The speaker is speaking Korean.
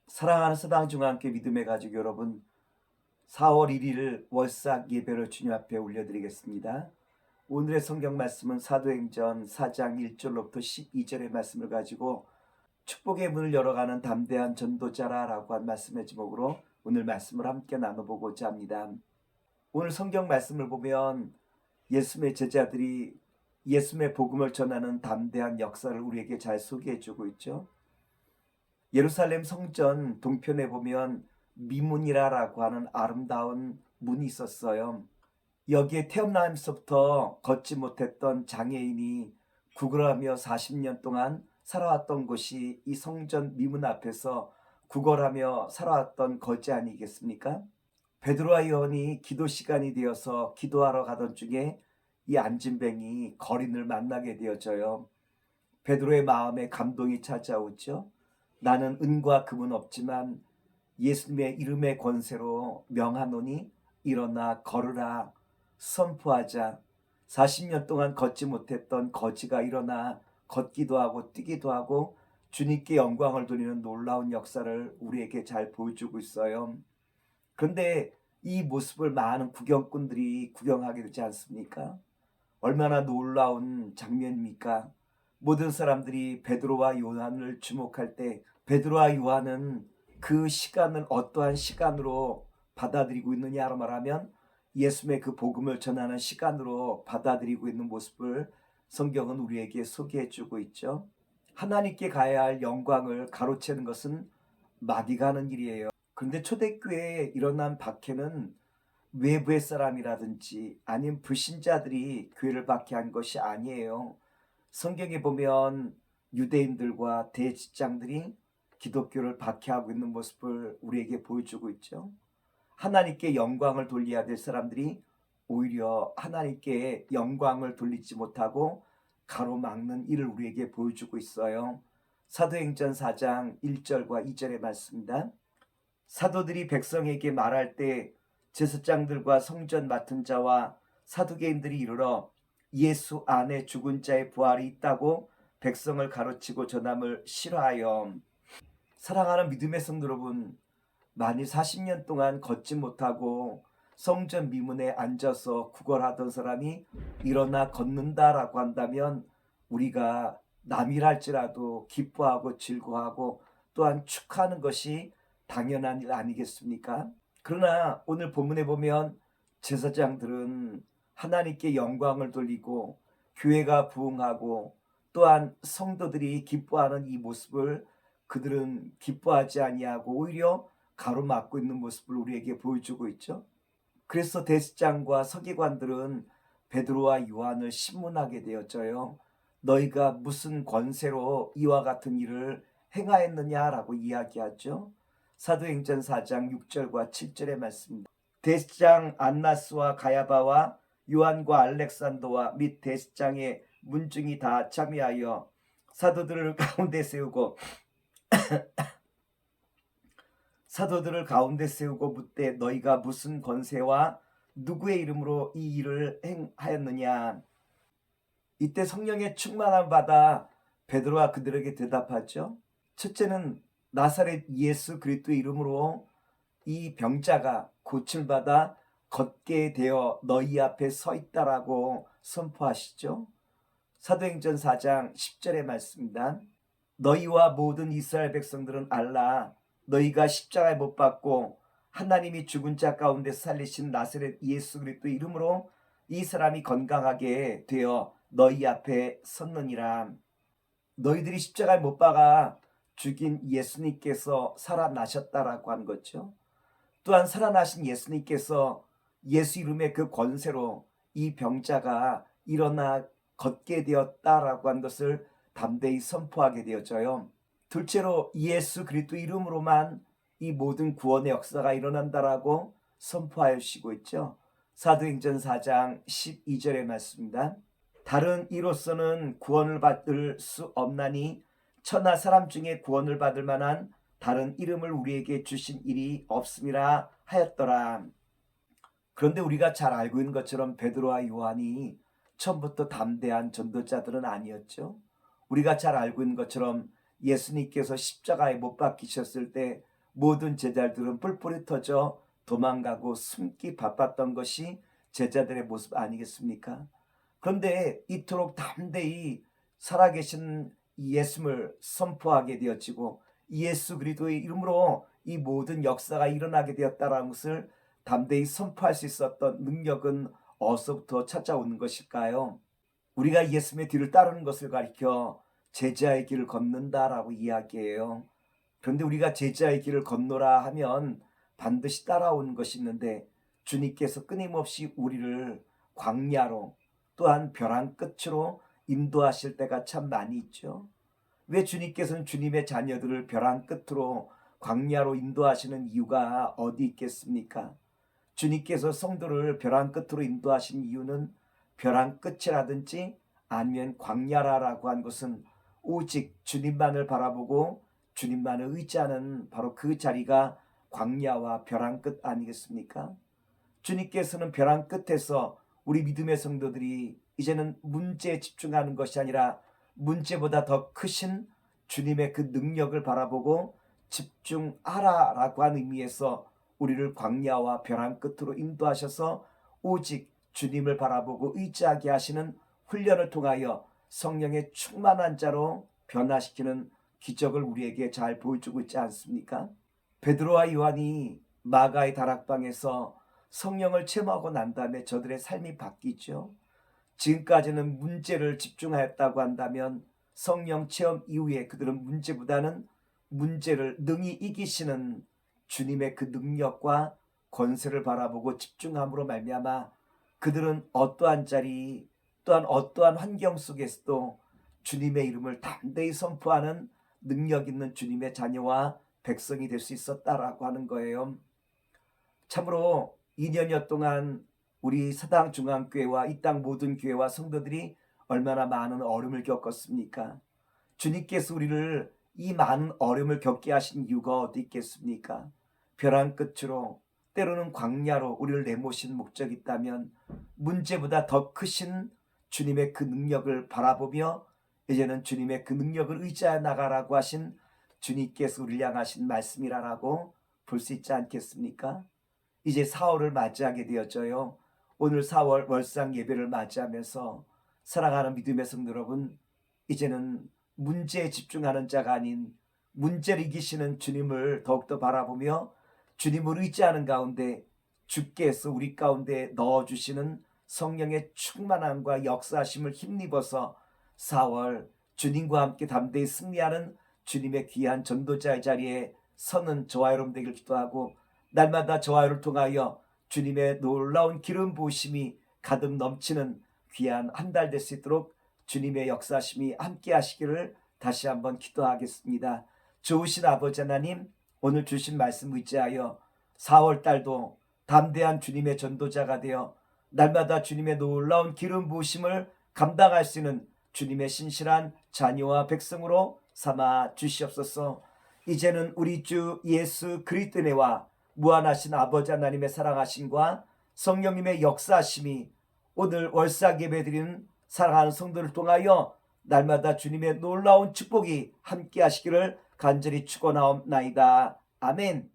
사랑하는 서당중앙교회 믿음의 가족 여러분, 4월 1일 월삭 예배를 주님 앞에 올려드리겠습니다. 오늘의 성경 말씀은 사도행전 4장 1절로부터 12절의 말씀을 가지고 축복의 문을 열어가는 담대한 전도자라라고 한 말씀의 제목으로 오늘 말씀을 함께 나눠보고자 합니다. 오늘 성경 말씀을 보면 예수님의 제자들이 예수님의 복음을 전하는 담대한 역사를 우리에게 잘 소개해주고 있죠. 예루살렘 성전 동편에 보면 미문이라고 하는 아름다운 문이 있었어요. 여기에 태어나면서부터 걷지 못했던 장애인이 구걸하며 40년 동안 살아왔던 곳이 이 성전 미문 앞에서 구걸하며 살아왔던 거지 아니겠습니까? 베드로와 요한이 기도 시간이 되어서 기도하러 가던 중에 이 안진뱅이 거린을 만나게 되어져요. 베드로의 마음에 감동이 찾아오죠. 나는 은과 금은 없지만 예수님의 이름의 권세로 명하노니 일어나 걸으라 선포하자. 40년 동안 걷지 못했던 거지가 일어나 걷기도 하고 뛰기도 하고 주님께 영광을 돌리는 놀라운 역사를 우리에게 잘 보여주고 있어요. 그런데 이 모습을 많은 구경꾼들이 구경하게 되지 않습니까? 얼마나 놀라운 장면입니까? 모든 사람들이 베드로와 요한을 주목할 때 베드로와 요한은 그 시간을 어떠한 시간으로 받아들이고 있느냐로 말하면 예수님의 그 복음을 전하는 시간으로 받아들이고 있는 모습을 성경은 우리에게 소개해주고 있죠. 하나님께 가야 할 영광을 가로채는 것은 마디가 하는 일이에요. 그런데 초대교회에 일어난 박해는 외부의 사람이라든지 아니면 불신자들이 교회를 박해한 것이 아니에요. 성경에 보면 유대인들과 대직장들이 기독교를 박해하고 있는 모습을 우리에게 보여주고 있죠. 하나님께 영광을 돌려야 될 사람들이 오히려 하나님께 영광을 돌리지 못하고 가로막는 일을 우리에게 보여주고 있어요. 사도행전 4장 1절과 2절의 말씀입니다. 사도들이 백성에게 말할 때 제사장들과 성전 맡은 자와 사두개인들이 이르러 예수 안에 죽은 자의 부활이 있다고 백성을 가르치고 전함을 싫어하여. 사랑하는 믿음의 성도 여러분, 만일 40년 동안 걷지 못하고 성전 미문에 앉아서 구걸하던 사람이 일어나 걷는다라고 한다면 우리가 남이랄지라도 기뻐하고 즐거워하고 또한 축하하는 것이 당연한 일 아니겠습니까? 그러나 오늘 본문에 보면 제사장들은 하나님께 영광을 돌리고 교회가 부흥하고 또한 성도들이 기뻐하는 이 모습을 그들은 기뻐하지 아니하고 오히려 가로막고 있는 모습을 우리에게 보여주고 있죠. 그래서 대제사장과 서기관들은 베드로와 요한을 신문하게 되었져요. 너희가 무슨 권세로 이와 같은 일을 행하였느냐라고 이야기하죠. 사도행전 4장 6절과 7절의 말씀입니다. 대제사장 안나스와 가야바와 요한과 알렉산더와 및 대제사장의 문중이 다 참여하여 사도들을 가운데 세우고 묻되 너희가 무슨 권세와 누구의 이름으로 이 일을 행하였느냐. 이때 성령의 충만함 받아 베드로가 그들에게 대답하죠. 첫째는 나사렛 예수 그리스도의 이름으로 이 병자가 고침받아 걷게 되어 너희 앞에 서 있다라고 선포하시죠. 사도행전 4장 10절의 말씀입니다. 너희와 모든 이스라엘 백성들은 알라. 너희가 십자가에 못 박고 하나님이 죽은 자 가운데 살리신 나사렛 예수 그리스도의 이름으로 이 사람이 건강하게 되어 너희 앞에 섰느니라. 너희들이 십자가에 못 박아 죽인 예수님께서 살아나셨다라고 한 거죠. 또한 살아나신 예수님께서 예수 이름의 그 권세로 이 병자가 일어나 걷게 되었다라고 한 것을 담대히 선포하게 되어져요. 둘째로 예수 그리스도 이름으로만 이 모든 구원의 역사가 일어난다라고 선포하시고 있죠. 사도행전 4장 12절의 말씀입니다. 다른 이로서는 구원을 받을 수 없나니 천하 사람 중에 구원을 받을 만한 다른 이름을 우리에게 주신 일이 없음이라 하였더라. 그런데 우리가 잘 알고 있는 것처럼 베드로와 요한이 처음부터 담대한 전도자들은 아니었죠. 우리가 잘 알고 있는 것처럼 예수님께서 십자가에 못 박히셨을 때 모든 제자들은 뿔뿔이 터져 도망가고 숨기 바빴던 것이 제자들의 모습 아니겠습니까? 그런데 이토록 담대히 살아계신 예수를 선포하게 되어지고 예수 그리스도의 이름으로 이 모든 역사가 일어나게 되었다는 것을 담대히 선포할 수 있었던 능력은 어디서부터 찾아오는 것일까요? 우리가 예수님의 뒤를 따르는 것을 가리켜 제자의 길을 걷는다라고 이야기해요. 그런데 우리가 제자의 길을 걷노라 하면 반드시 따라오는 것이 있는데 주님께서 끊임없이 우리를 광야로 또한 벼랑 끝으로 인도하실 때가 참 많이 있죠. 왜 주님께서는 주님의 자녀들을 벼랑 끝으로 광야로 인도하시는 이유가 어디 있겠습니까? 주님께서 성도를 벼랑 끝으로 인도하신 이유는 벼랑 끝이라든지 아니면 광야라고 한 것은 오직 주님만을 바라보고 주님만을 의지하는 바로 그 자리가 광야와 벼랑 끝 아니겠습니까? 주님께서는 벼랑 끝에서 우리 믿음의 성도들이 이제는 문제에 집중하는 것이 아니라 문제보다 더 크신 주님의 그 능력을 바라보고 집중하라라고 하는 의미에서 우리를 광야와 벼랑 끝으로 인도하셔서 오직 주님을 바라보고 의지하게 하시는 훈련을 통하여 성령의 충만한 자로 변화시키는 기적을 우리에게 잘 보여주고 있지 않습니까? 베드로와 요한이 마가의 다락방에서 성령을 체험하고 난 다음에 저들의 삶이 바뀌죠. 지금까지는 문제를 집중하였다고 한다면 성령 체험 이후에 그들은 문제보다는 문제를 능히 이기시는 주님의 그 능력과 권세를 바라보고 집중함으로 말미암아 그들은 어떠한 자리 또한 어떠한 환경 속에서도 주님의 이름을 담대히 선포하는 능력 있는 주님의 자녀와 백성이 될 수 있었다라고 하는 거예요. 참으로 2년여 동안 우리 사당중앙교회와 이 땅 모든 교회와 성도들이 얼마나 많은 어려움을 겪었습니까? 주님께서 우리를 이 많은 어려움을 겪게 하신 이유가 어디 있겠습니까? 벼랑 끝으로 때로는 광야로 우리를 내모신 목적이 있다면 문제보다 더 크신 주님의 그 능력을 바라보며 이제는 주님의 그 능력을 의지하여 나가라고 하신 주님께서 우리를 향하신 말씀이라고 볼 수 있지 않겠습니까? 이제 4월을 맞이하게 되어져요. 오늘 4월 월상 예배를 맞이하면서 사랑하는 믿음의 성도 여러분, 이제는 문제에 집중하는 자가 아닌 문제를 이기시는 주님을 더욱더 바라보며 주님을 의지하는 가운데 주께서 우리 가운데 넣어주시는 성령의 충만함과 역사하심을 힘입어서 4월 주님과 함께 담대히 승리하는 주님의 귀한 전도자의 자리에 서는 저와 여러분 되길 기도하고 날마다 저와 여러분을 통하여 주님의 놀라운 기름 부으심이 가득 넘치는 귀한 한 달 될 수 있도록 주님의 역사심이 함께 하시기를 다시 한번 기도하겠습니다. 좋으신 아버지 하나님, 오늘 주신 말씀 의지하여 4월 달도 담대한 주님의 전도자가 되어 날마다 주님의 놀라운 기름 부으심을 감당할 수 있는 주님의 신실한 자녀와 백성으로 삼아 주시옵소서. 이제는 우리 주 예수 그리스도의 은혜와 무한하신 아버지 하나님의 사랑하심과 성령님의 역사하심이 오늘 월삭 예배드리는 사랑하는 성도를 통하여 날마다 주님의 놀라운 축복이 함께 하시기를 간절히 축원하옵나이다. 아멘.